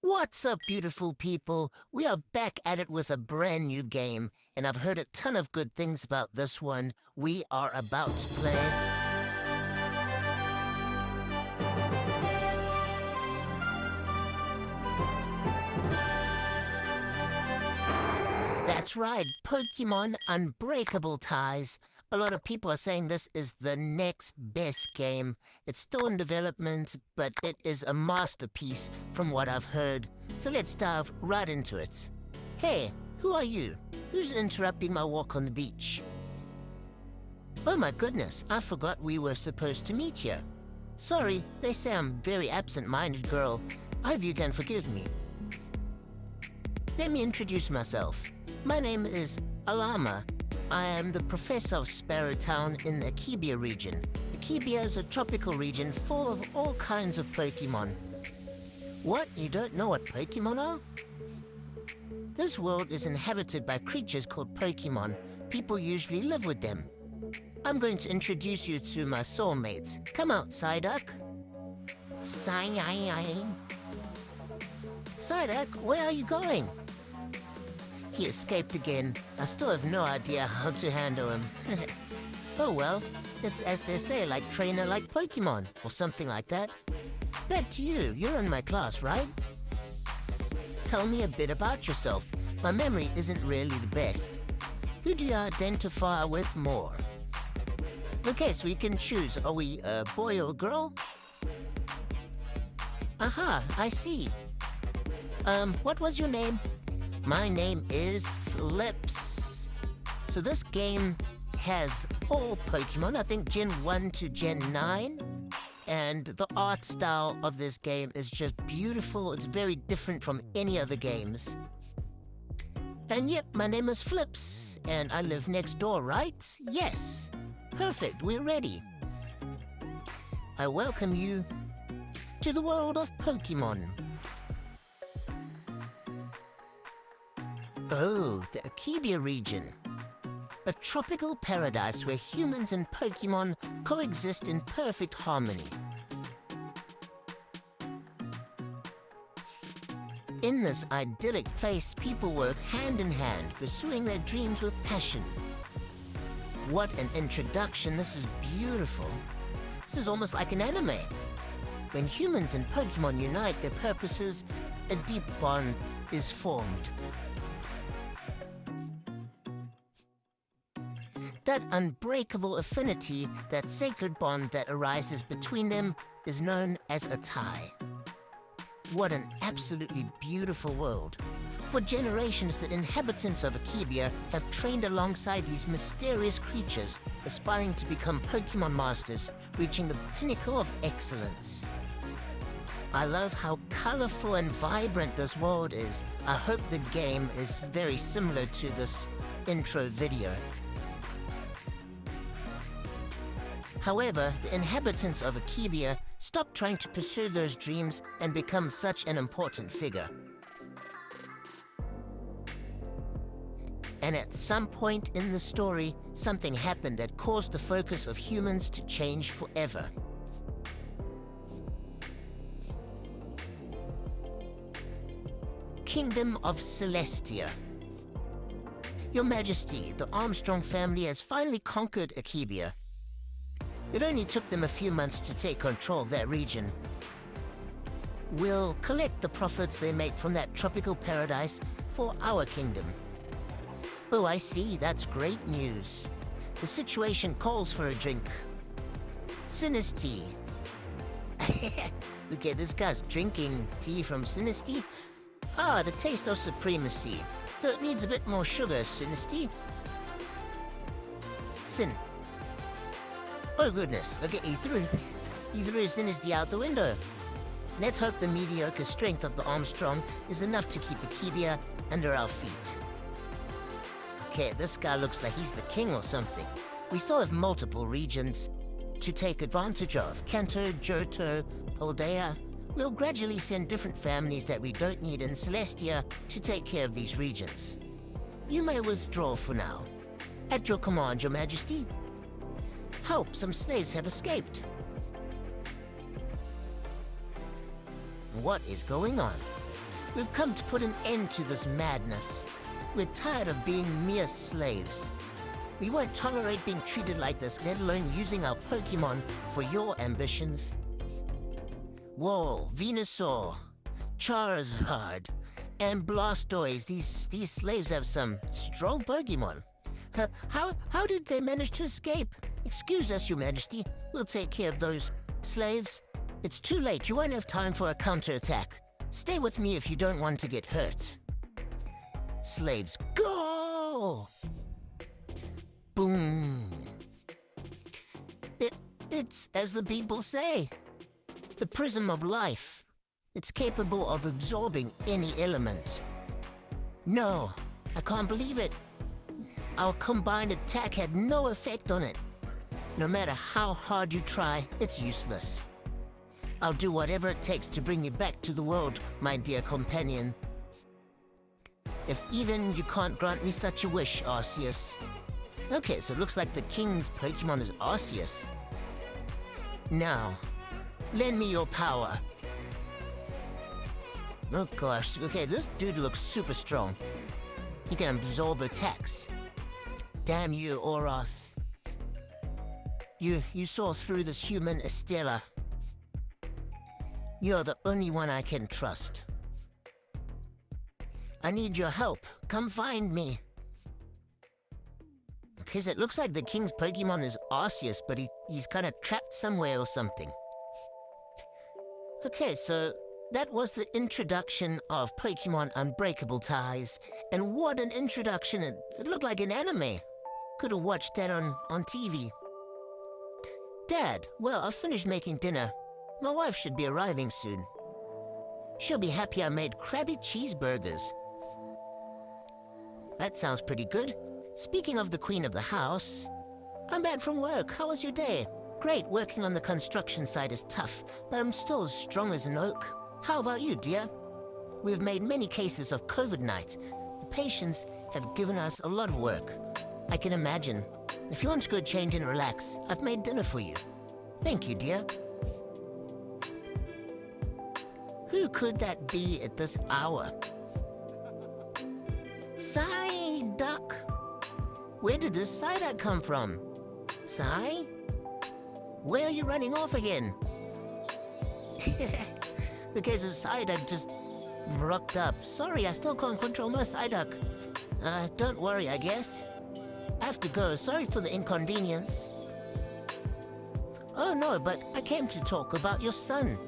What's up, beautiful people? We are back at it with a brand new game, and I've heard a ton of good things about this one. We are about to play... That's right, Pokémon Unbreakable Ties. A lot of people are saying this is the next best game. It's still in development, but it is a masterpiece from what I've heard. So let's dive right into it. Hey, who are you? Who's interrupting my walk on the beach? Oh my goodness, I forgot we were supposed to meet here. Sorry, they say I'm a very absent-minded girl. I hope you can forgive me. Let me introduce myself. My name is Alama. I am the Professor of Sparrow Town in the Akebia Region. Akebia is a tropical region full of all kinds of Pokémon. What? You don't know what Pokémon are? This world is inhabited by creatures called Pokémon. People usually live with them. I'm going to introduce you to my soulmates. Come out, Psyduck. Psyduck, where are you going? He escaped again. I still have no idea how to handle him. Oh well, it's as they say, like trainer like Pokémon, or something like that. Back to you, you're in my class, right? Tell me a bit about yourself. My memory isn't really the best. Who do you identify with more? Okay, so we can choose. Are we a boy or a girl? Aha, I see. What was your name? My name is Flips. So this game has all Pokemon, I think Gen 1 to Gen 9. And the art style of this game is just beautiful. It's very different from any other games. And yep, my name is Flips, and I live next door, right? Yes. Perfect, we're ready. I welcome you to the world of Pokemon. Oh, the Akebia Region. A tropical paradise where humans and Pokémon coexist in perfect harmony. In this idyllic place, people work hand in hand, pursuing their dreams with passion. What an introduction, this is beautiful. This is almost like an anime. When humans and Pokémon unite their purposes, a deep bond is formed. That unbreakable affinity, that sacred bond that arises between them, is known as a tie. What an absolutely beautiful world. For generations, the inhabitants of Akebia have trained alongside these mysterious creatures, aspiring to become Pokémon masters, reaching the pinnacle of excellence. I love how colorful and vibrant this world is. I hope the game is very similar to this intro video. However, the inhabitants of Akebia stop trying to pursue those dreams and become such an important figure. And at some point in the story, something happened that caused the focus of humans to change forever. Kingdom of Celestia. Your Majesty, the Armstrong family has finally conquered Akebia. It only took them a few months to take control of that region. We'll collect the profits they make from that tropical paradise for our kingdom. Oh, I see. That's great news. The situation calls for a drink. Sinistea. Okay, this guy's drinking tea from Sinistea. Ah, the taste of supremacy. Though it needs a bit more sugar, Sinistea. Sin. Oh goodness, okay, he threw Sinistea out the window. Let's hope the mediocre strength of the Armstrong is enough to keep Akebia under our feet. Okay, this guy looks like he's the king or something. We still have multiple regions to take advantage of. Kanto, Johto, Paldea. We'll gradually send different families that we don't need in Celestia to take care of these regions. You may withdraw for now. At your command, Your Majesty. Help, some slaves have escaped. What is going on? We've come to put an end to this madness. We're tired of being mere slaves. We won't tolerate being treated like this, let alone using our Pokémon for your ambitions. Whoa, Venusaur, Charizard, and Blastoise. These slaves have some strong Pokémon. How did they manage to escape? Excuse us, Your Majesty. We'll take care of those slaves. It's too late. You won't have time for a counterattack. Stay with me if you don't want to get hurt. Slaves, go! Boom. It's as the people say, the prism of life. It's capable of absorbing any element. No, I can't believe it. Our combined attack had no effect on it. No matter how hard you try, it's useless. I'll do whatever it takes to bring you back to the world, my dear companion. If even you can't grant me such a wish, Arceus. Okay, so it looks like the king's Pokemon is Arceus. Now, lend me your power. Oh gosh, okay, this dude looks super strong. He can absorb attacks. Damn you, Oroth. You saw through this human Estella. You're the only one I can trust. I need your help. Come find me. Okay, so it looks like the king's Pokemon is Arceus, but he's kind of trapped somewhere or something. Okay, so that was the introduction of Pokemon Unbreakable Ties. And what an introduction. It looked like an anime. Could have watched that on TV. Dad, well, I've finished making dinner. My wife should be arriving soon. She'll be happy I made Krabby cheeseburgers. That sounds pretty good. Speaking of the queen of the house, I'm back from work. How was your day? Great, working on the construction site is tough, but I'm still as strong as an oak. How about you, dear? We've made many cases of COVID night. The patients have given us a lot of work. I can imagine. If you want to go change and relax, I've made dinner for you. Thank you, dear. Who could that be at this hour? Psyduck! Where did this Psyduck come from? Psy? Where are you running off again? Because the Psyduck just rocked up. Sorry, I still can't control my Psyduck. Don't worry, I guess. I have to go. Sorry for the inconvenience. Oh no, but I came to talk about your son.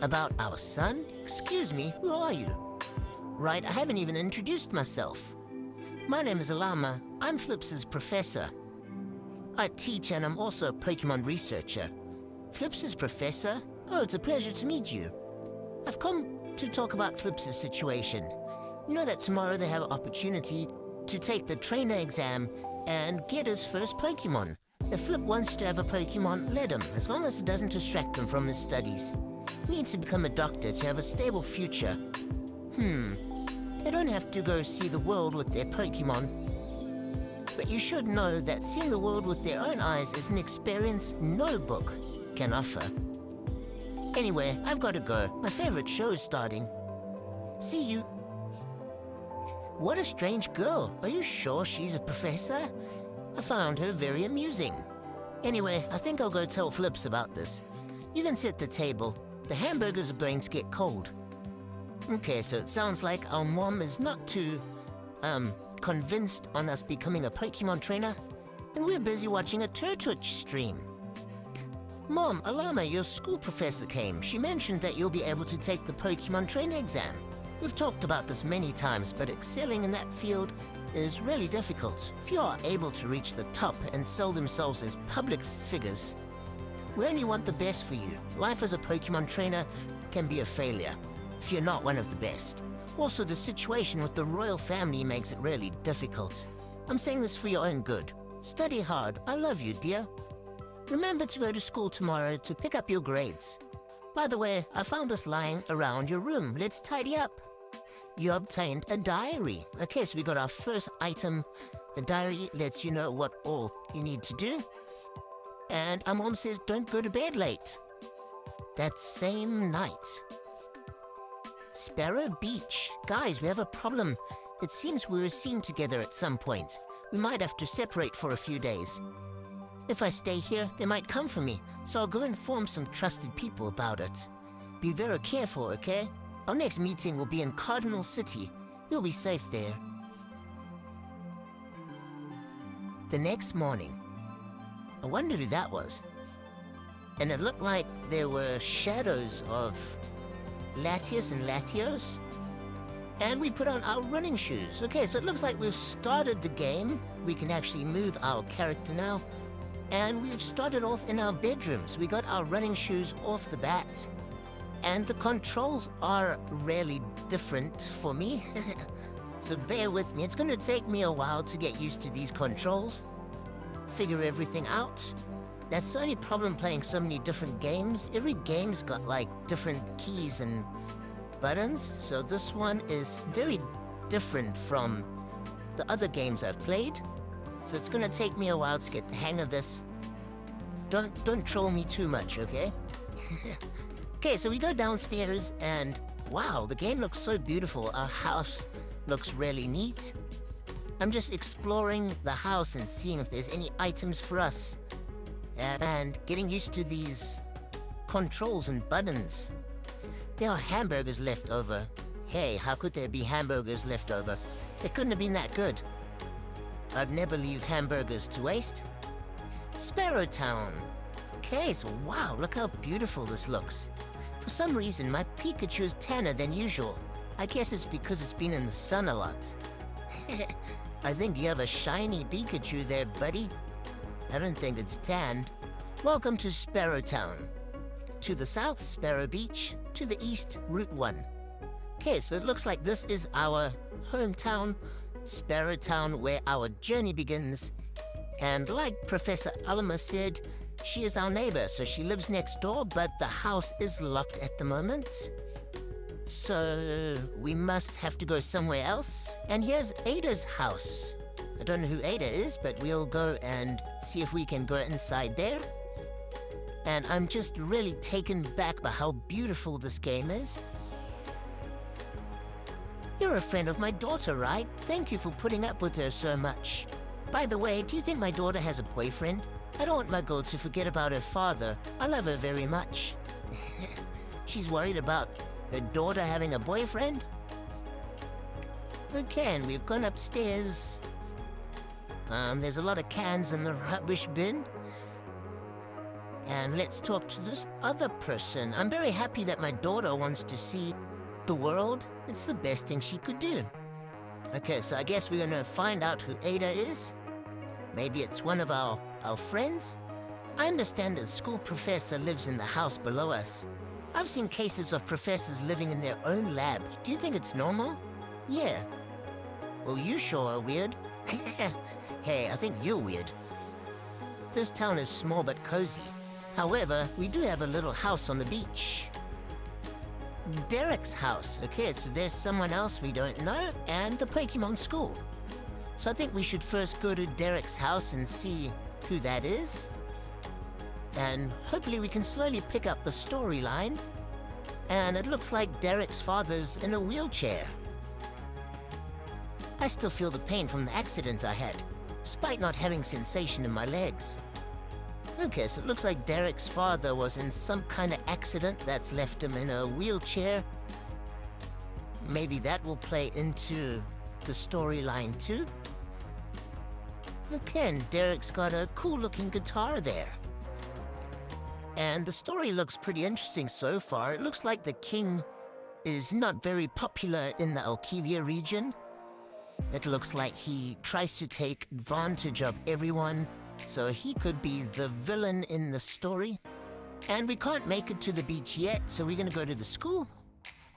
About our son? Excuse me, who are you? Right, I haven't even introduced myself. My name is Alama. I'm Flips's professor. I teach and I'm also a Pokemon researcher. Flips's professor? Oh, it's a pleasure to meet you. I've come to talk about Flips's situation. You know that tomorrow they have an opportunity to take the trainer exam and get his first Pokemon. If Flip wants to have a Pokemon, let him, as long as it doesn't distract him from his studies. He needs to become a doctor to have a stable future. They don't have to go see the world with their Pokemon. But you should know that seeing the world with their own eyes is an experience no book can offer. Anyway, I've got to go. My favorite show is starting. See you. What a strange girl. Are you sure she's a professor? I found her very amusing. Anyway, I think I'll go tell Flips about this. You can sit at the table. The hamburgers are going to get cold. Okay, so it sounds like our mom is not too, convinced on us becoming a Pokemon trainer, and we're busy watching a Turtwitch stream. Mom, Alama, your school professor came. She mentioned that you'll be able to take the Pokemon trainer exam. We've talked about this many times, but excelling in that field is really difficult. If you are able to reach the top and sell themselves as public figures, we only want the best for you. Life as a Pokemon trainer can be a failure if you're not one of the best. Also, the situation with the royal family makes it really difficult. I'm saying this for your own good. Study hard. I love you, dear. Remember to go to school tomorrow to pick up your grades. By the way, I found this lying around your room. Let's tidy up. You obtained a diary. Okay, so we got our first item. The diary lets you know what all you need to do. And our mom says don't go to bed late. that same night. Sparrow Beach. Guys, we have a problem. It seems we were seen together at some point. We might have to separate for a few days. If I stay here, they might come for me, so I'll go inform some trusted people about it. Be very careful, okay? Our next meeting will be in Cardinal City. You'll be safe there. The next morning. I wondered who that was. And it looked like there were shadows of Latios and Latios. And we put on our running shoes. Okay, so it looks like we've started the game. We can actually move our character now. And we've started off in our bedrooms. We got our running shoes off the bat. And the controls are really different for me. So bear with me. It's going to take me a while to get used to these controls. Figure everything out. That's the only problem playing so many different games. Every game's got like different keys and buttons. So this one is very different from the other games I've played. So it's going to take me a while to get the hang of this. Don't troll me too much, okay? Okay, so we go downstairs and wow, the game looks so beautiful. Our house looks really neat. I'm just exploring the house and seeing if there's any items for us. And getting used to these controls and buttons. There are hamburgers left over. Hey, how could there be hamburgers left over? They couldn't have been that good. I'd never leave hamburgers to waste. Sparrow Town. Okay, so wow, look how beautiful this looks. For some reason, my Pikachu is tanner than usual. I guess it's because it's been in the sun a lot. I think you have a shiny Pikachu there, buddy. I don't think it's tanned. Welcome to Sparrow Town. To the south, Sparrow Beach. To the east, Route 1. Okay, so it looks like this is our hometown, Sparrow Town, where our journey begins. And like Professor Alama said, she is our neighbor, so she lives next door, but the house is locked at the moment. So we must have to go somewhere else. And here's Ada's house. I don't know who Ada is, but we'll go and see if we can go inside there. And I'm just really taken back by how beautiful this game is. You're a friend of my daughter, right? Thank you for putting up with her so much. By the way, do you think my daughter has a boyfriend? I don't want my girl to forget about her father. I love her very much. She's worried about her daughter having a boyfriend? Okay, and we've gone upstairs. There's a lot of cans in the rubbish bin. And let's talk to this other person. I'm very happy that my daughter wants to see the world. It's the best thing she could do. Okay, so I guess we're gonna find out who Ada is. Maybe it's one of our friends? I understand a school professor lives in the house below us. I've seen cases of professors living in their own lab. Do you think it's normal? Yeah. Well, you sure are weird. Hey, I think you're weird. This town is small but cozy. However, we do have a little house on the beach. Darek's house. Okay, so there's someone else we don't know, and the Pokémon school. So I think we should first go to Darek's house and see who that is. And hopefully we can slowly pick up the storyline. And it looks like Darek's father's in a wheelchair. I still feel the pain from the accident I had, despite not having sensation in my legs. Okay, so it looks like Darek's father was in some kind of accident that's left him in a wheelchair. Maybe that will play into the storyline too. Okay, and Darek's got a cool-looking guitar there. And the story looks pretty interesting so far. It looks like the king is not very popular in the Akebia region. It looks like he tries to take advantage of everyone, so he could be the villain in the story. And we can't make it to the beach yet, so we're gonna go to the school.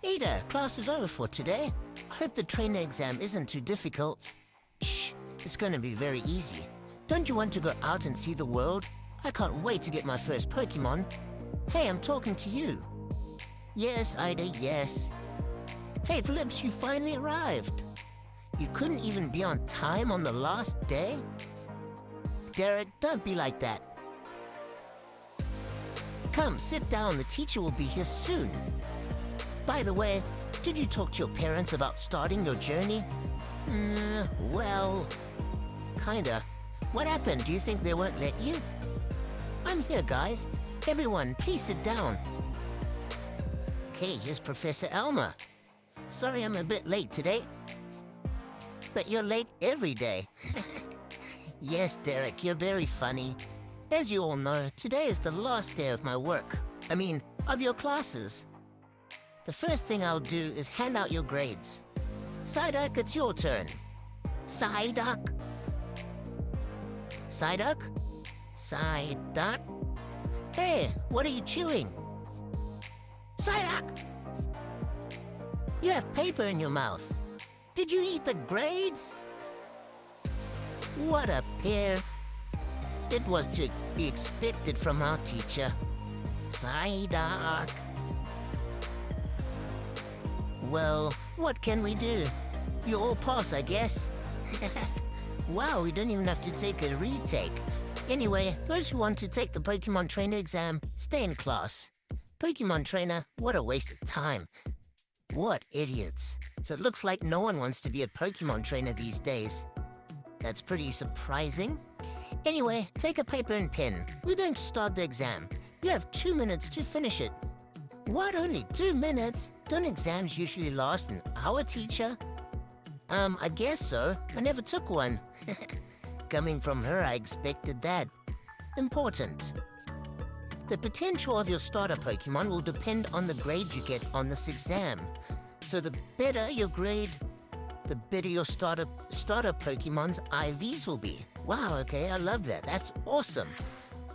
Ada, class is over for today. I hope the trainer exam isn't too difficult. Shh, it's gonna be very easy. Don't you want to go out and see the world? I can't wait to get my first Pokémon. Hey, I'm talking to you. Yes, Ida, yes. Hey, Phillips, you finally arrived. You couldn't even be on time on the last day? Darek, don't be like that. Come, sit down. The teacher will be here soon. By the way, did you talk to your parents about starting your journey? Well, kinda. What happened? Do you think they won't let you? I'm here, guys. Everyone, please sit down. Okay, here's Professor Alama. Sorry I'm a bit late today. But you're late every day. Yes, Darek, you're very funny. As you all know, today is the last day of my work. Of your classes. The first thing I'll do is hand out your grades. Psyduck, it's your turn. Psyduck. Psyduck? Psyduck? Hey, what are you chewing? Psyduck! You have paper in your mouth. Did you eat the grades? What a pair. It was to be expected from our teacher. Psyduck. Well, what can we do? You all pass, I guess. Wow, we don't even have to take a retake. Anyway, those who want to take the Pokemon Trainer exam, stay in class. Pokemon Trainer, what a waste of time. What idiots. So it looks like no one wants to be a Pokemon Trainer these days. That's pretty surprising. Anyway, take a paper and pen. We're going to start the exam. You have 2 minutes to finish it. What, only 2 minutes? Don't exams usually last an hour, teacher? I guess so. I never took one. Coming from her, I expected that. Important. The potential of your starter Pokemon will depend on the grade you get on this exam. So the better your grade, the better your starter Pokemon's IVs will be. Wow, okay, I love that. That's awesome.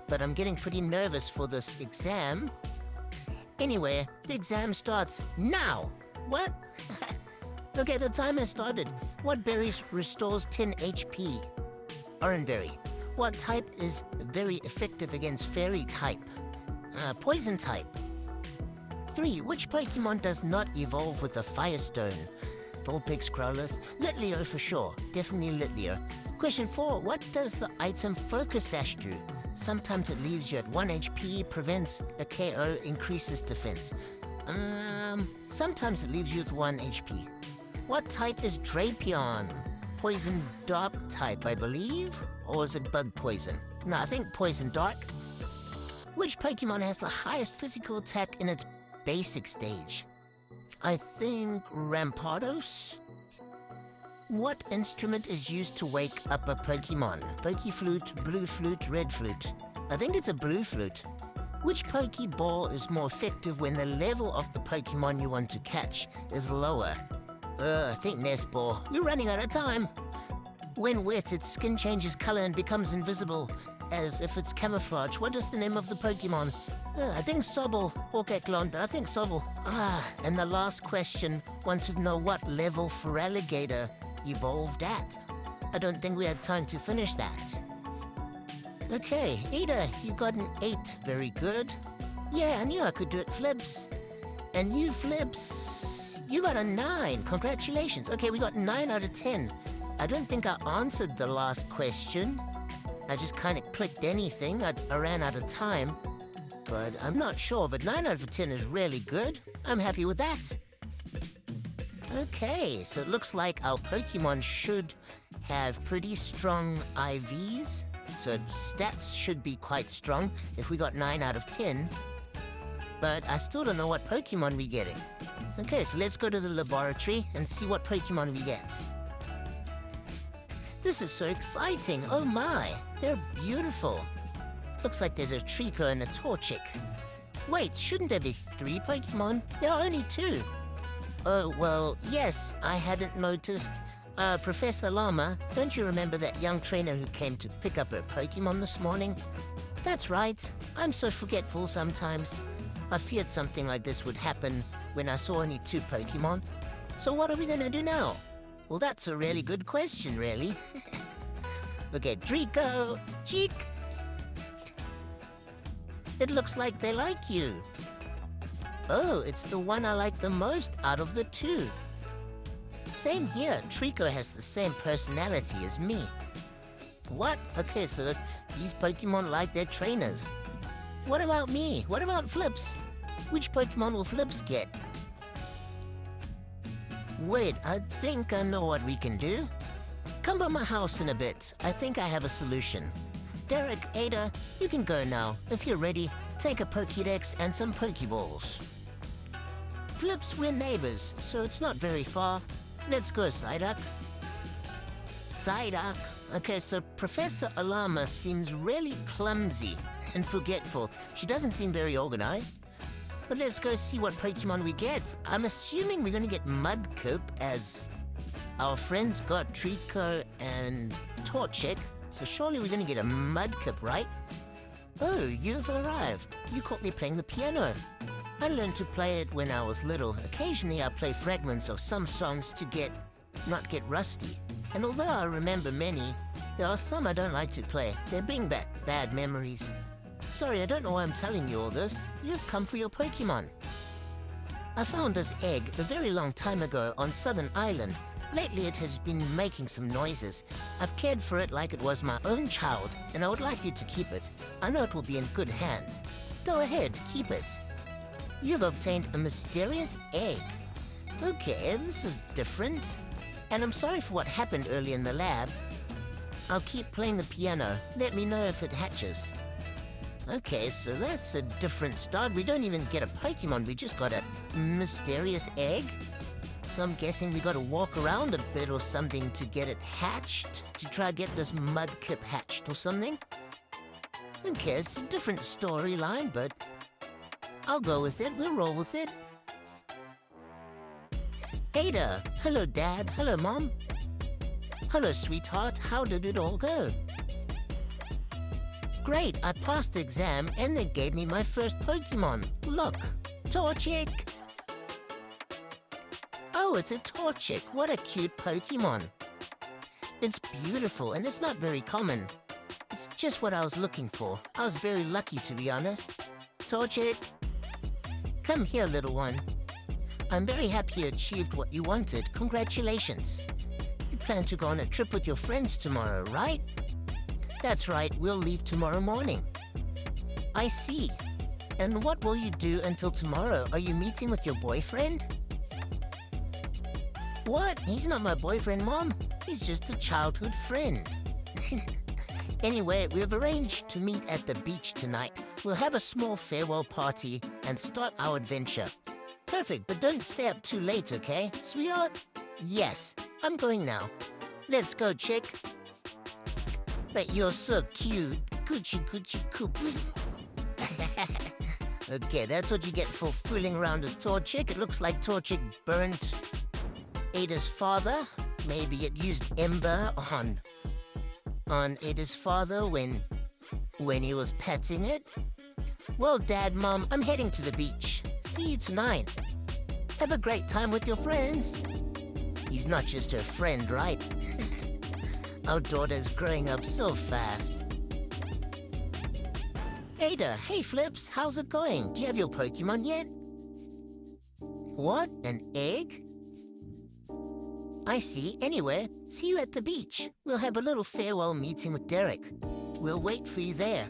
But I'm getting pretty nervous for this exam. Anyway, the exam starts now. What? Okay, the timer started. What berries restores 10 HP? Oranberry. What type is very effective against fairy type? Poison type. 3. Which Pokemon does not evolve with a Firestone? Vulpix, Growlithe, Litleo for sure. Definitely Litleo. Question 4. What does the item Focus Sash do? Sometimes it leaves you at 1 HP, prevents a KO, increases defense. Sometimes it leaves you with 1 HP. What type is Drapion? Poison Dark type, I believe? Or is it Bug Poison? No, I think Poison Dark. Which Pokemon has the highest physical attack in its basic stage? I think Rampardos? What instrument is used to wake up a Pokemon? Pokeflute, Blue Flute, Red Flute. I think it's a Blue Flute. Which Pokeball is more effective when the level of the Pokemon you want to catch is lower? I think Nest Ball. We're running out of time. When wet, its skin changes color and becomes invisible, as if it's camouflage. What is the name of the Pokemon? I think Sobble. Orcaklon, but I think Sobble. And the last question wanted to know what level Feraligatr evolved at. I don't think we had time to finish that. Okay, Ada, you got an 8. Very good. Yeah, I knew I could do it, Flips. And you, Flips, you got a 9. Congratulations. Okay, we got 9 out of 10. I don't think I answered the last question. I just kind of clicked anything. I ran out of time. But I'm not sure, but 9 out of 10 is really good. I'm happy with that. Okay, so it looks like our Pokemon should have pretty strong IVs. So stats should be quite strong if we got 9 out of 10. But I still don't know what Pokemon we're getting. Okay, so let's go to the laboratory and see what Pokemon we get. This is so exciting. Oh my, they're beautiful. Looks like there's a Trico and a Torchic. Wait, shouldn't there be 3 Pokemon? There are only 2. Oh, well, yes, I hadn't noticed. Professor Alama, don't you remember that young trainer who came to pick up her Pokemon this morning? That's right. I'm so forgetful sometimes. I feared something like this would happen when I saw only 2 Pokemon. So what are we gonna do now? Well, that's a really good question, really. Okay, Draco, Cheek. It looks like they like you. Oh, it's the one I like the most out of the 2. Same here, Trico has the same personality as me. What? Okay, so these Pokemon like their trainers. What about me? What about Flips? Which Pokemon will Flips get? Wait, I think I know what we can do. Come by my house in a bit. I think I have a solution. Darek, Ada, you can go now. If you're ready, take a Pokédex and some Pokeballs. Flips, we're neighbors, so it's not very far. Let's go, Psyduck. Psyduck. Okay, so Professor Alama seems really clumsy and forgetful. She doesn't seem very organized. But let's go see what Pokemon we get. I'm assuming we're going to get Mudkip, as our friends got Trico and Torchic. So surely we're going to get a Mudkip, right? Oh, you've arrived. You caught me playing the piano. I learned to play it when I was little. Occasionally I play fragments of some songs to not get rusty. And although I remember many, there are some I don't like to play. They bring back bad memories. Sorry, I don't know why I'm telling you all this. You've come for your Pokemon. I found this egg a very long time ago on Southern Island. Lately it has been making some noises. I've cared for it like it was my own child, and I would like you to keep it. I know it will be in good hands. Go ahead, keep it. You've obtained a mysterious egg. Okay, this is different. And I'm sorry for what happened early in the lab. I'll keep playing the piano. Let me know if it hatches. Okay, so that's a different start. We don't even get a Pokemon, we just got a mysterious egg. So I'm guessing we gotta walk around a bit or something to get it hatched, to try to get this Mudkip hatched or something. Okay, it's a different storyline, but I'll go with it. We'll roll with it. Ada! Hello, Dad. Hello, Mom. Hello, sweetheart. How did it all go? Great, I passed the exam and they gave me my first Pokemon. Look, Torchic. Oh, it's a Torchic. What a cute Pokemon. It's beautiful and it's not very common. It's just what I was looking for. I was very lucky, to be honest. Torchic, come here, little one. I'm very happy you achieved what you wanted. Congratulations. You plan to go on a trip with your friends tomorrow, right? That's right, we'll leave tomorrow morning. I see. And what will you do until tomorrow? Are you meeting with your boyfriend? What? He's not my boyfriend, Mom. He's just a childhood friend. Anyway, we've arranged to meet at the beach tonight. We'll have a small farewell party and start our adventure. Perfect, but don't stay up too late, okay? Sweetheart? Yes, I'm going now. Let's go, chick. But you're so cute. Coochie coochie coop. Okay, that's what you get for fooling around with Torchic. It looks like Torchic burnt Ada's father. Maybe it used Ember on Ada's father when he was petting it. Well, Dad, Mom, I'm heading to the beach. See you tonight. Have a great time with your friends. He's not just her friend, right? Our daughter's growing up so fast. Ada, hey Flips, how's it going? Do you have your Pokemon yet? What? An egg? I see. Anyway, see you at the beach. We'll have a little farewell meeting with Darek. We'll wait for you there.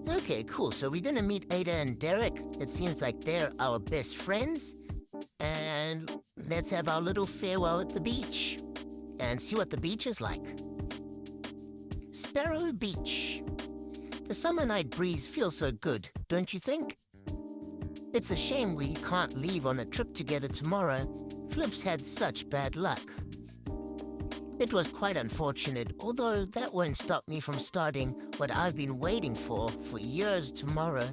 Okay, cool. So we're gonna meet Ada and Darek. It seems like they're our best friends. And let's have our little farewell at the beach. And see what the beach is like. Sparrow Beach. The summer night breeze feels so good, don't you think? It's a shame we can't leave on a trip together tomorrow. Flips had such bad luck. It was quite unfortunate, although that won't stop me from starting what I've been waiting for years tomorrow.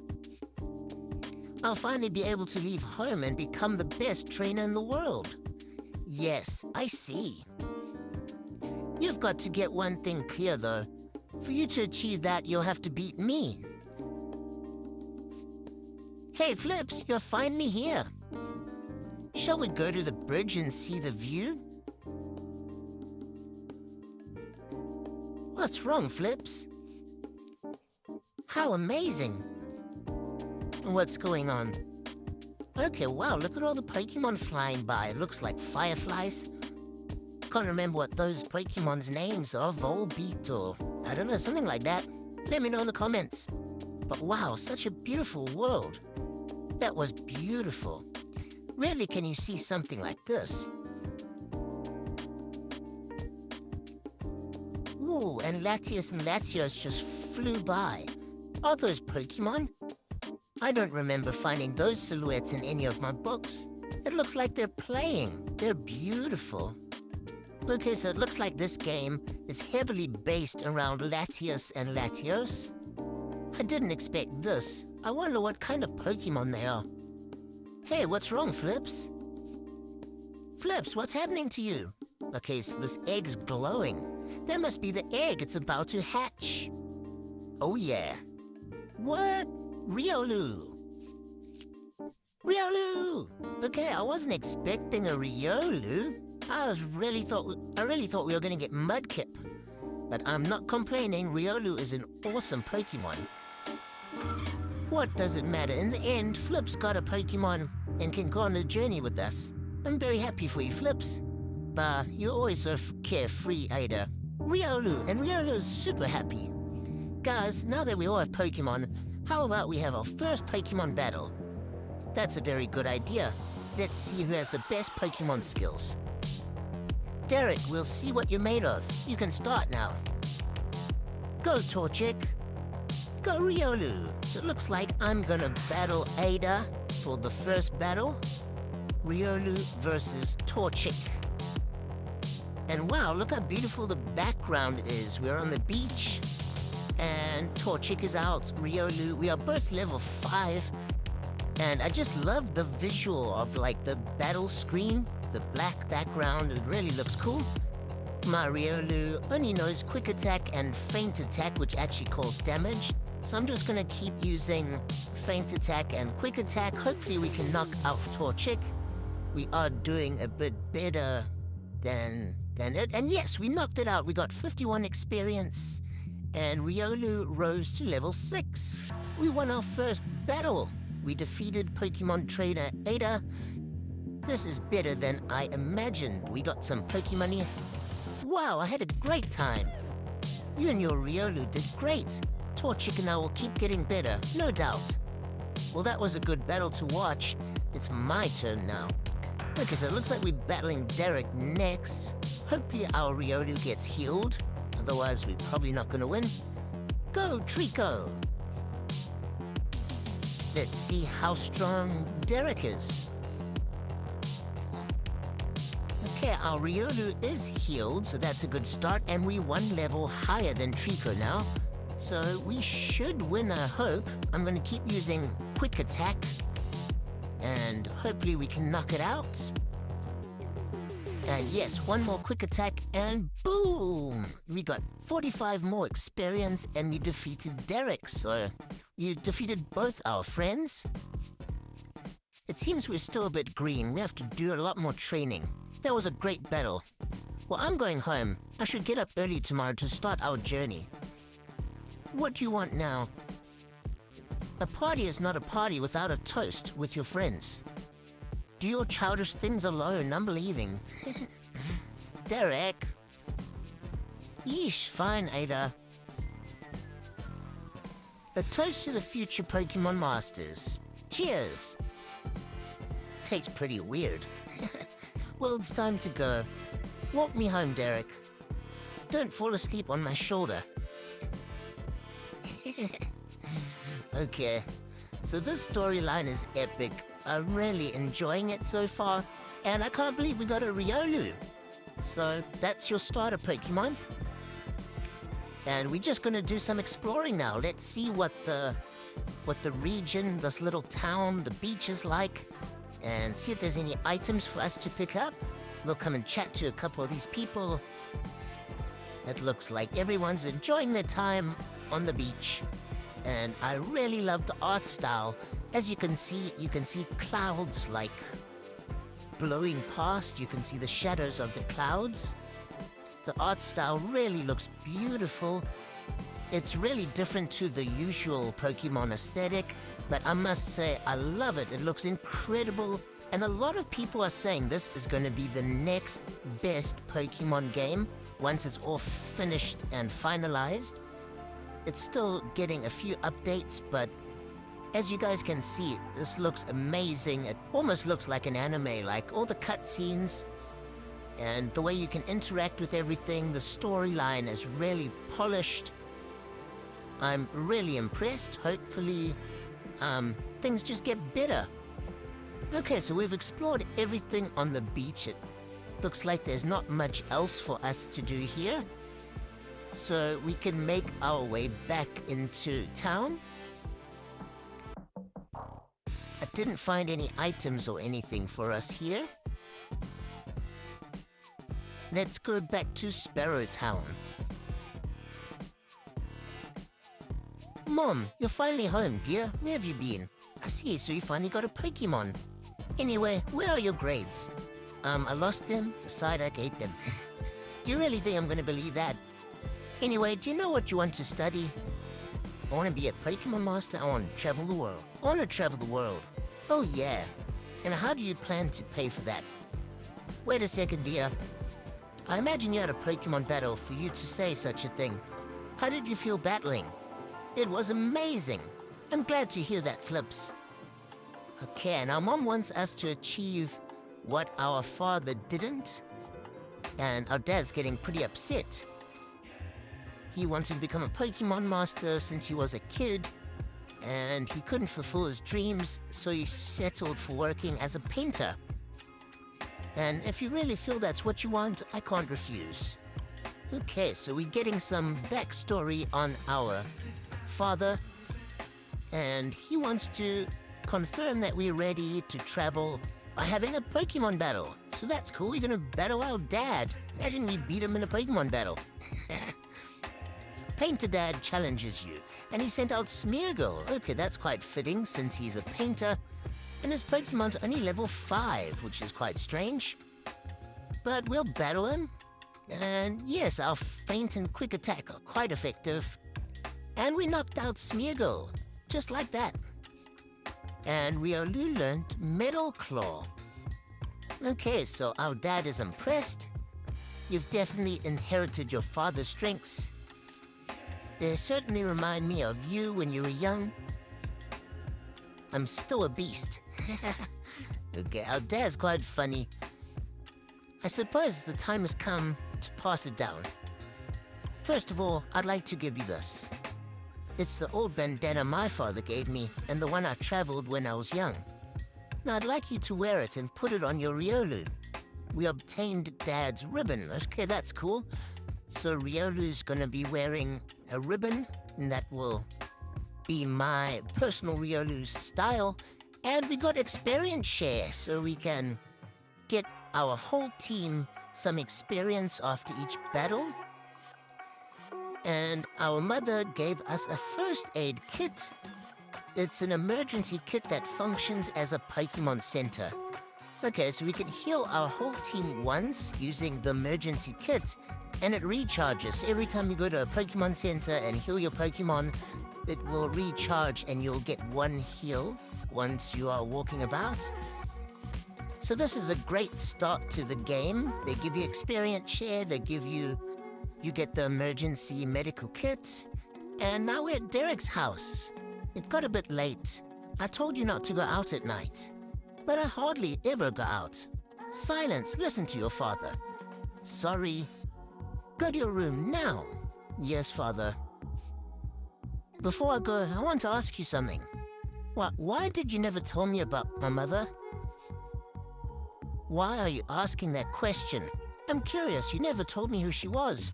I'll finally be able to leave home and become the best trainer in the world. Yes, I see. You've got to get one thing clear, though. For you to achieve that, you'll have to beat me. Hey, Flips, you're finally here. Shall we go to the bridge and see the view? What's wrong, Flips? How amazing. What's going on? Okay, wow, look at all the Pokemon flying by. It looks like fireflies. Can't remember what those Pokemon's names are. Volbeat or I don't know, something like that. Let me know in the comments. But wow, such a beautiful world. That was beautiful. Rarely can you see something like this. Ooh, and Latios just flew by. Are those Pokemon? I don't remember finding those silhouettes in any of my books. It looks like they're playing. They're beautiful. Okay, so it looks like this game is heavily based around Latios and Latios. I didn't expect this. I wonder what kind of Pokemon they are. Hey, what's wrong, Flips? Flips, what's happening to you? Okay, so this egg's glowing. That must be the egg. It's about to hatch. Oh, yeah. What? Riolu. Riolu! Okay, I wasn't expecting a Riolu. I really thought we were going to get Mudkip. But I'm not complaining. Riolu is an awesome Pokemon. What does it matter? In the end, Flips got a Pokemon and can go on a journey with us. I'm very happy for you, Flips. But you're always so carefree, Ada. Riolu, and Riolu is super happy. Guys, now that we all have Pokemon, how about we have our first Pokemon battle? That's a very good idea. Let's see who has the best Pokemon skills. Darek, we'll see what you're made of. You can start now. Go, Torchic. Go, Riolu. So it looks like I'm gonna battle Ada for the first battle. Riolu versus Torchic. And wow, look how beautiful the background is. We're on the beach, and Torchic is out. Riolu, we are both level 5. And I just love the visual of, like, the battle screen. The black background, it really looks cool. My Riolu only knows Quick Attack and Feint Attack, which actually causes damage. So I'm just gonna keep using Feint Attack and Quick Attack. Hopefully we can knock out Torchic. We are doing a bit better than it. And yes, we knocked it out. We got 51 experience. And Riolu rose to level 6. We won our first battle. We defeated Pokemon Trainer Ada. This is better than I imagined. We got some Pokemon here. Wow, I had a great time. You and your Riolu did great. Torchic and I will keep getting better, no doubt. Well, that was a good battle to watch. It's my turn now. Okay, so it looks like we're battling Darek next. Hopefully our Riolu gets healed. Otherwise, we're probably not going to win. Go, Trico! Let's see how strong Darek is. Okay, our Riolu is healed, so that's a good start. And we 1 level higher than Trico now. So we should win, I hope. I'm going to keep using Quick Attack. And hopefully we can knock it out. And yes, 1 more Quick Attack and boom! We got 45 more experience and we defeated Darek. So you defeated both our friends. It seems we're still a bit green. We have to do a lot more training. That was a great battle. Well, I'm going home. I should get up early tomorrow to start our journey. What do you want now? A party is not a party without a toast with your friends. Do your childish things alone, I'm leaving. Darek. Yeesh, fine, Ada. A toast to the future Pokemon Masters. Cheers. Tastes pretty weird. Well, it's time to go. Walk me home, Darek. Don't fall asleep on my shoulder. Okay, so this storyline is epic. I'm really enjoying it so far, and I can't believe we got a Riolu. So that's your starter Pokemon. And we're just gonna do some exploring now. Let's see what the region, this little town, the beach is like, and see if there's any items for us to pick up. We'll come and chat to a couple of these people. It looks like everyone's enjoying their time on the beach. And I really love the art style. As you can see clouds like blowing past. You can see the shadows of the clouds. The art style really looks beautiful. It's really different to the usual Pokemon aesthetic, but I must say I love it. It looks incredible, and a lot of people are saying this is going to be the next best Pokemon game once it's all finished and finalized. It's still getting a few updates, but as you guys can see, this looks amazing. It almost looks like an anime, like all the cutscenes and the way you can interact with everything. The storyline is really polished. I'm really impressed. Hopefully, things just get better. Okay, so we've explored everything on the beach. It looks like there's not much else for us to do here. So we can make our way back into town. I didn't find any items or anything for us here. Let's go back to Sparrow Town. Mom, you're finally home, dear. Where have you been? I see, so you finally got a Pokémon. Anyway, where are your grades? I lost them. Aside, I ate them. Do you really think I'm gonna believe that? Anyway, do you know what you want to study? I want to be a Pokémon master. I want to travel the world. I want to travel the world. Oh yeah. And how do you plan to pay for that? Wait a second, dear. I imagine you had a Pokémon battle for you to say such a thing. How did you feel battling? It was amazing. I'm glad to hear that, Flips. Okay, now Mom wants us to achieve what our father didn't. And our dad's getting pretty upset. He wanted to become a Pokémon master since he was a kid, and he couldn't fulfill his dreams, so he settled for working as a painter. And if you really feel that's what you want, I can't refuse. Okay, so we're getting some backstory on our father, and he wants to confirm that we're ready to travel by having a Pokémon battle. So that's cool, we're gonna battle our dad. Imagine we beat him in a Pokémon battle. Painter Dad challenges you, and he sent out Smeargle. Okay, that's quite fitting since he's a painter, and his Pokemon's only level 5, which is quite strange. But we'll battle him, and yes, our feint and quick attack are quite effective. And we knocked out Smeargle, just like that. And Riolu learned Metal Claw. Okay, so our dad is impressed. You've definitely inherited your father's strengths. They certainly remind me of you when you were young. I'm still a beast. Okay, our dad's quite funny. I suppose the time has come to pass it down. First of all, I'd like to give you this. It's the old bandana my father gave me, and the one I traveled when I was young. Now I'd like you to wear it and put it on your Riolu. We obtained Dad's ribbon. Okay, that's cool. So Riolu's gonna be wearing a ribbon, and that will be my personal Riolu style. And we got experience share, so we can get our whole team some experience after each battle. And our mother gave us a first aid kit. It's an emergency kit that functions as a Pokémon center. Okay, so we can heal our whole team once using the emergency kit, and it recharges. Every time you go to a Pokémon Center and heal your Pokémon, it will recharge and you'll get 1 heal once you are walking about. So this is a great start to the game. They give you experience share, you get the emergency medical kit, and now we're at Darek's house. It got a bit late. I told you not to go out at night, but I hardly ever go out. Silence, listen to your father. Sorry. Go to your room now. Yes, father. Before I go, I want to ask you something. Why did you never tell me about my mother? Why are you asking that question? I'm curious, you never told me who she was.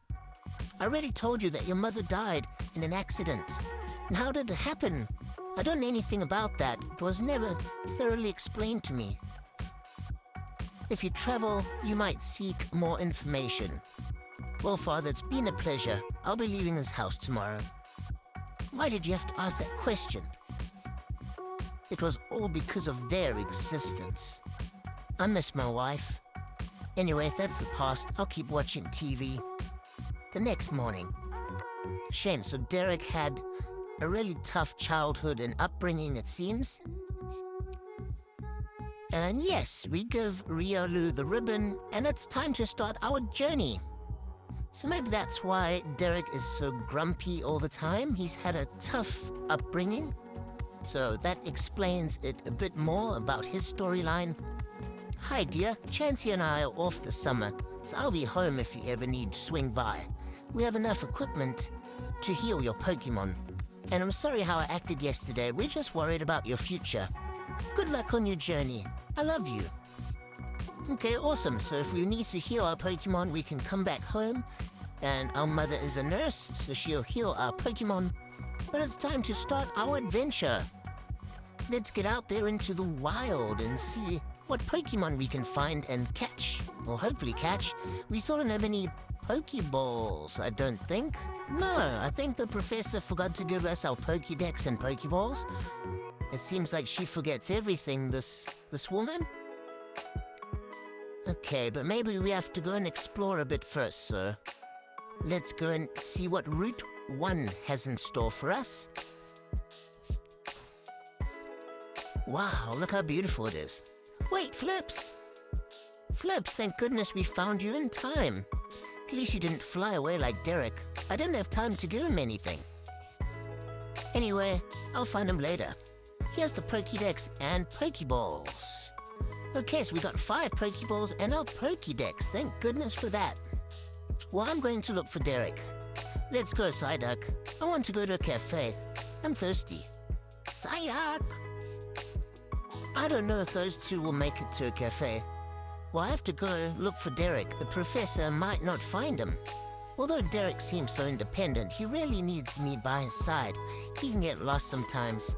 I already told you that your mother died in an accident. And how did it happen? I don't know anything about that. It was never thoroughly explained to me. If you travel, you might seek more information. Well, Father, it's been a pleasure. I'll be leaving this house tomorrow. Why did you have to ask that question? It was all because of their existence. I miss my wife. Anyway, that's the past. I'll keep watching TV. The next morning. Shame, so Darek had a really tough childhood and upbringing, it seems. And yes, we give Riolu the ribbon, and it's time to start our journey. So maybe that's why Darek is so grumpy all the time. He's had a tough upbringing. So that explains it a bit more about his storyline. Hi dear, Chansey and I are off this summer, so I'll be home if you ever need to swing by. We have enough equipment to heal your Pokémon. And I'm sorry how I acted yesterday. We're just worried about your future. Good luck on your journey. I love you. Okay, awesome. So if we need to heal our Pokémon, we can come back home. And our mother is a nurse, so she'll heal our Pokémon. But it's time to start our adventure. Let's get out there into the wild and see what Pokémon we can find and catch. Or hopefully catch. We still don't have any Pokeballs, I don't think. No, I think the professor forgot to give us our Pokédex and Pokeballs. It seems like she forgets everything, this woman. Okay, but maybe we have to go and explore a bit first, so let's go and see what Route 1 has in store for us. Wow, look how beautiful it is. Wait, Flips! Flips, thank goodness we found you in time. At least you didn't fly away like Darek. I didn't have time to give him anything. Anyway, I'll find him later. Here's the Pokédex and Pokéballs. Okay, so we got 5 Pokéballs and our Pokédex. Thank goodness for that. Well, I'm going to look for Darek. Let's go, Psyduck. I want to go to a cafe. I'm thirsty. Psyduck! I don't know if those two will make it to a cafe. Well, I have to go look for Darek. The professor might not find him. Although Darek seems so independent, he really needs me by his side. He can get lost sometimes.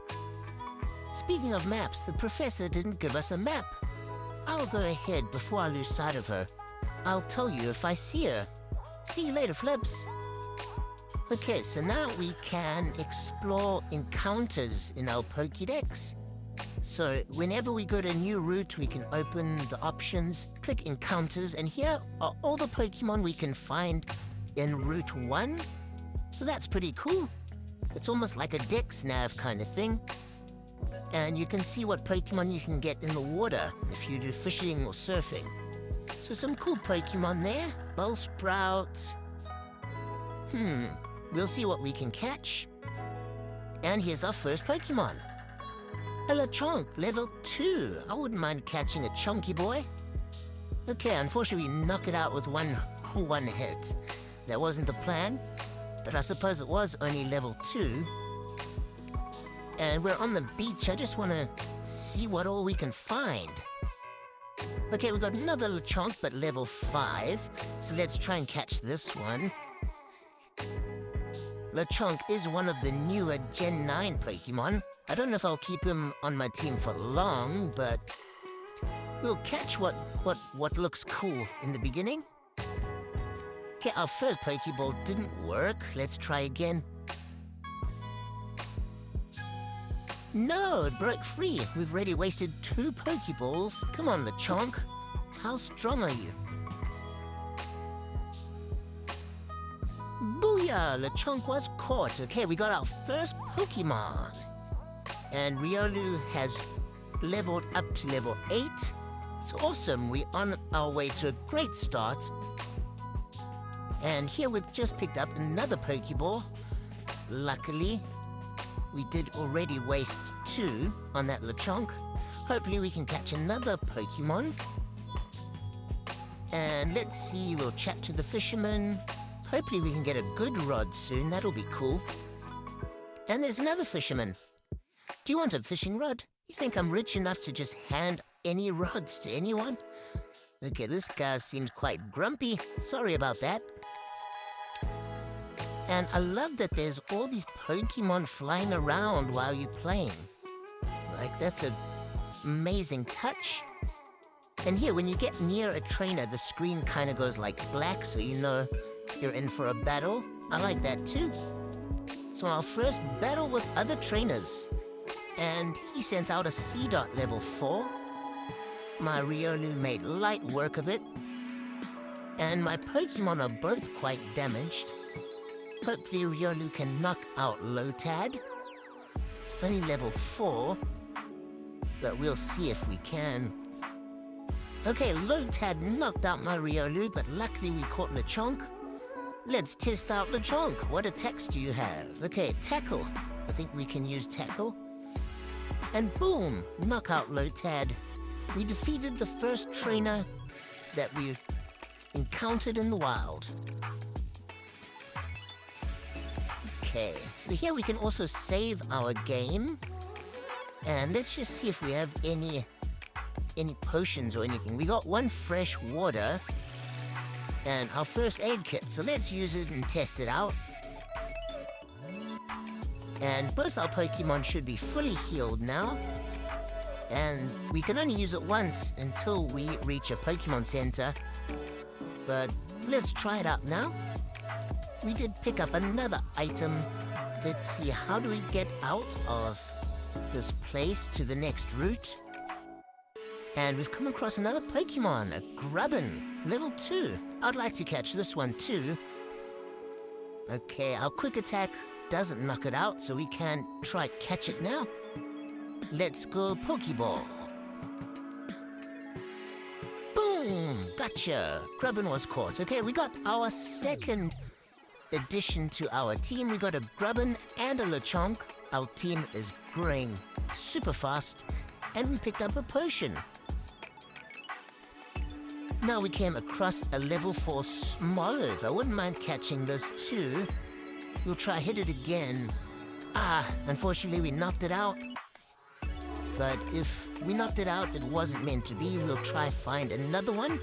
Speaking of maps, the professor didn't give us a map. I'll go ahead before I lose sight of her. I'll tell you if I see her. See you later, Flips. Okay, so now we can explore encounters in our Pokédex. So whenever we go to a new route, we can open the options, click encounters, and here are all the Pokemon we can find in Route 1. So that's pretty cool. It's almost like a Dex nav kind of thing. And you can see what Pokemon you can get in the water if you do fishing or surfing. So some cool Pokemon there. Bellsprout. We'll see what we can catch. And here's our first Pokemon. A Lechonk, level 2. I wouldn't mind catching a chunky boy. Okay, unfortunately we knock it out with one hit. That wasn't the plan, but I suppose it was only level 2. And we're on the beach. I just want to see what all we can find. Okay, we got another Lechonk, but level 5. So let's try and catch this one. Lechonk is one of the newer Gen 9 Pokemon. I don't know if I'll keep him on my team for long, but we'll catch what looks cool in the beginning. Okay, our first Pokeball didn't work. Let's try again. No, it broke free. We've already wasted 2 Pokeballs. Come on, Lechonk. How strong are you? Booyah! Lechonk was caught. Okay, we got our first Pokemon. And Riolu has leveled up to level 8. It's awesome. We're on our way to a great start. And here we've just picked up another Pokeball. Luckily, we did already waste 2 on that Lechonk. Hopefully we can catch another Pokemon. And let's see, we'll chat to the fisherman. Hopefully we can get a good rod soon. That'll be cool. And there's another fisherman. Do you want a fishing rod? You think I'm rich enough to just hand any rods to anyone? Okay, this guy seems quite grumpy. Sorry about that. And I love that there's all these Pokemon flying around while you're playing. Like, that's an amazing touch. And here, when you get near a trainer, the screen kind of goes like black, so you know you're in for a battle. I like that too. So our first battle with other trainers. And he sent out a C-Dot level 4. My Riolu made light work of it. And my Pokemon are both quite damaged. Hopefully Riolu can knock out Lotad. It's only level 4. But we'll see if we can. Okay, Lotad knocked out my Riolu, but luckily we caught Lechonk. Let's test out Lechonk. What attacks do you have? Okay, Tackle. I think we can use Tackle. And boom, knockout Lotad. We defeated the first trainer that we've encountered in the wild. Okay, so here we can also save our game. And let's just see if we have any potions or anything. We got 1 fresh water and our first aid kit, so let's use it and test it out. And both our Pokemon should be fully healed now. And we can only use it once until we reach a Pokemon Center. But let's try it out now. We did pick up another item. Let's see, how do we get out of this place to the next route? And we've come across another Pokemon, a Grubbin, level 2. I'd like to catch this one too. Okay, our quick attack doesn't knock it out, so we can try catch it now. Let's go Pokeball. Boom! Gotcha! Grubbin was caught. Okay, we got our second addition to our team. We got a Grubbin and a Lechonk. Our team is growing super fast. And we picked up a potion. Now we came across a level 4 Smoliv. I wouldn't mind catching this too. We'll try hit it again. Unfortunately we knocked it out. But if we knocked it out, it wasn't meant to be. We'll try find another one.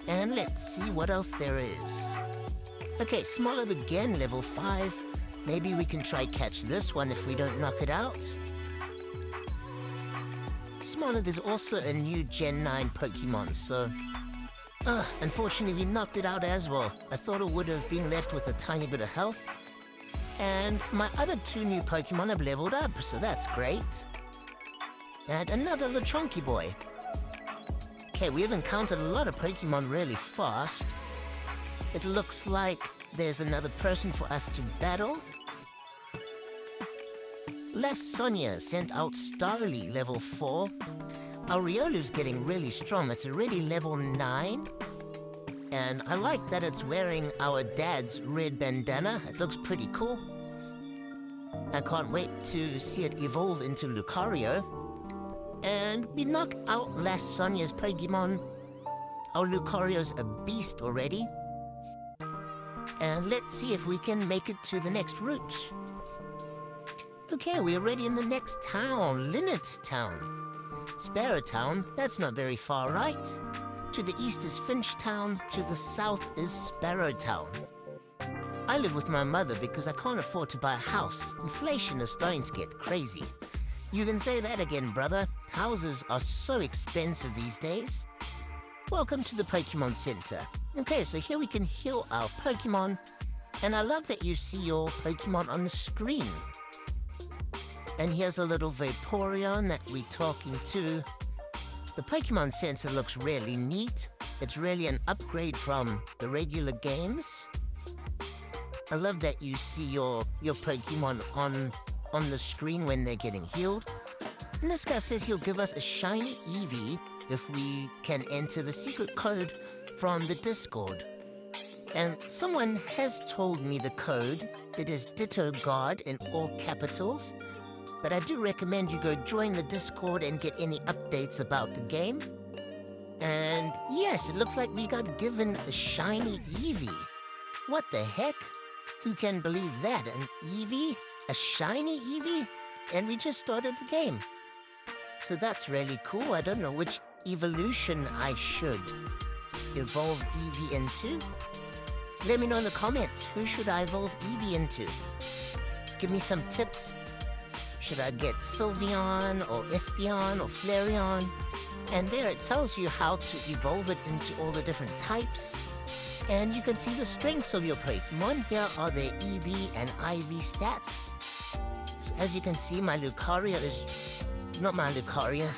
And let's see what else there is. Okay, Smoliv again, level 5. Maybe we can try catch this one if we don't knock it out. Smoliv is also a new Gen 9 Pokemon, so... unfortunately we knocked it out as well. I thought it would have been left with a tiny bit of health. And my other 2 new Pokemon have leveled up, so that's great. And another Lechonky boy. Okay, we have encountered a lot of Pokemon really fast. It looks like there's another person for us to battle. Les Sonia sent out Starly, level 4. Our Riolu's getting really strong. It's already level 9. And I like that it's wearing our dad's red bandana. It looks pretty cool. I can't wait to see it evolve into Lucario. And we knock out Les Sonia's Pokemon. Our Lucario's a beast already. And let's see if we can make it to the next route. Okay, we're already in the next town, Linnet Town. Sparrow Town, that's not very far, right? To the east is Finch Town, to the south is Sparrow Town. I live with my mother because I can't afford to buy a house. Inflation is starting to get crazy. You can say that again, brother. Houses are so expensive these days. Welcome to the Pokemon Center. Okay, so here we can heal our Pokemon. And I love that you see your Pokemon on the screen. And here's a little Vaporeon that we're talking to. The Pokemon Center looks really neat. It's really an upgrade from the regular games. I love that you see your Pokemon on the screen when they're getting healed. And this guy says he'll give us a shiny Eevee if we can enter the secret code from the Discord. And someone has told me the code. It is Ditto God in all capitals. But I do recommend you go join the Discord and get any updates about the game. And yes, it looks like we got given a shiny Eevee. What the heck? Who can believe that? An Eevee? A shiny Eevee? And we just started the game. So that's really cool. I don't know which evolution I should evolve Eevee into. Let me know in the comments. Who should I evolve Eevee into? Give me some tips. Should I get Sylveon or Espeon or Flareon? And there it tells you how to evolve it into all the different types. And you can see the strengths of your Pokemon. Here are their EV and IV stats. So as you can see, my Lucario is... Not my Lucario.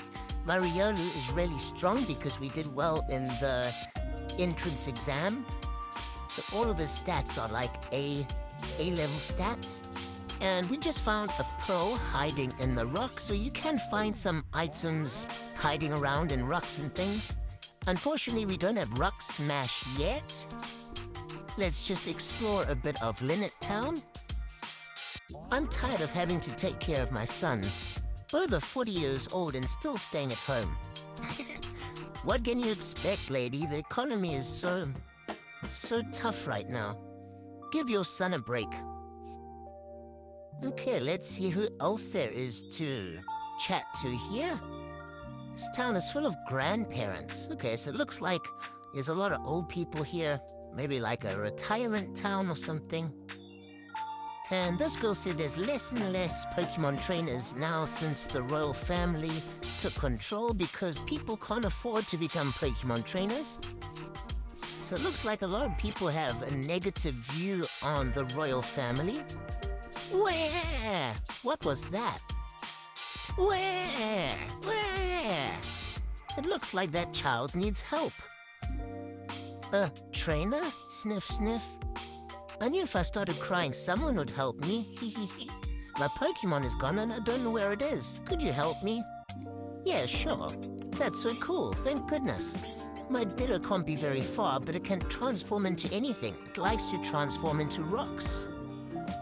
My Riolu is really strong because we did well in the entrance exam. So all of his stats are like A-level stats. And we just found a pearl hiding in the rock, so you can find some items hiding around in rocks and things. Unfortunately, we don't have Rock Smash yet. let's just explore a bit of Linnet Town. I'm tired of having to take care of my son, over 40 years old and still staying at home. What can you expect, lady? The economy is so tough right now. Give your son a break. Okay, let's see who else there is to chat to here. This town is full of grandparents. Okay, so it looks like there's a lot of old people here. Maybe like a retirement town or something. And this girl said there's less and less Pokemon trainers now since the royal family took control because people can't afford to become Pokemon trainers. So it looks like a lot of people have a negative view on the royal family. Where? What was that? Where? It looks like that child needs help. Trainer? Sniff, sniff. I knew if I started crying, someone would help me. My Pokemon is gone and I don't know where it is. Could you help me? Yeah, sure. That's so cool, thank goodness. My Ditto can't be very far, but it can transform into anything. It likes to transform into rocks.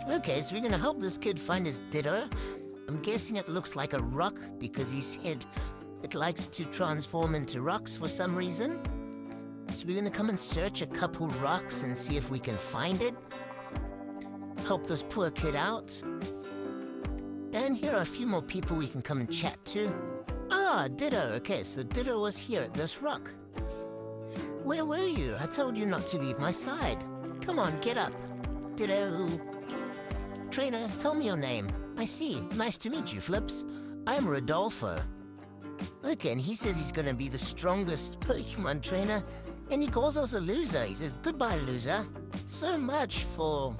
Okay, so we're gonna help this kid find his Ditto. I'm guessing it looks like a rock because he said it likes to transform into rocks for some reason. So we're gonna come and search a couple rocks and see if we can find it. Help this poor kid out. And here are a few more people we can come and chat to. Ah, Ditto. Okay, so Ditto was here at this rock. Where were you? I told you not to leave my side. Come on, get up. Ditto. Trainer, tell me your name. I see. Nice to meet you, Flips. I'm Rodolfo. Okay, and he says he's gonna be the strongest Pokemon trainer, and he calls us a loser. He says, goodbye, loser. So much for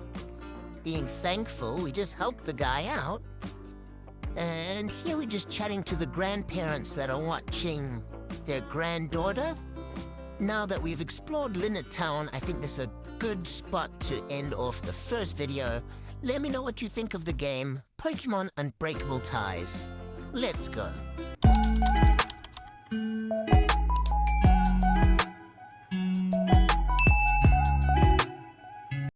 being thankful. We just helped the guy out. And here we're just chatting to the grandparents that are watching their granddaughter. Now that we've explored Linnet Town, I think this is a good spot to end off the first video. Let me know what you think of the game, Pokemon Unbreakable Ties. Let's go.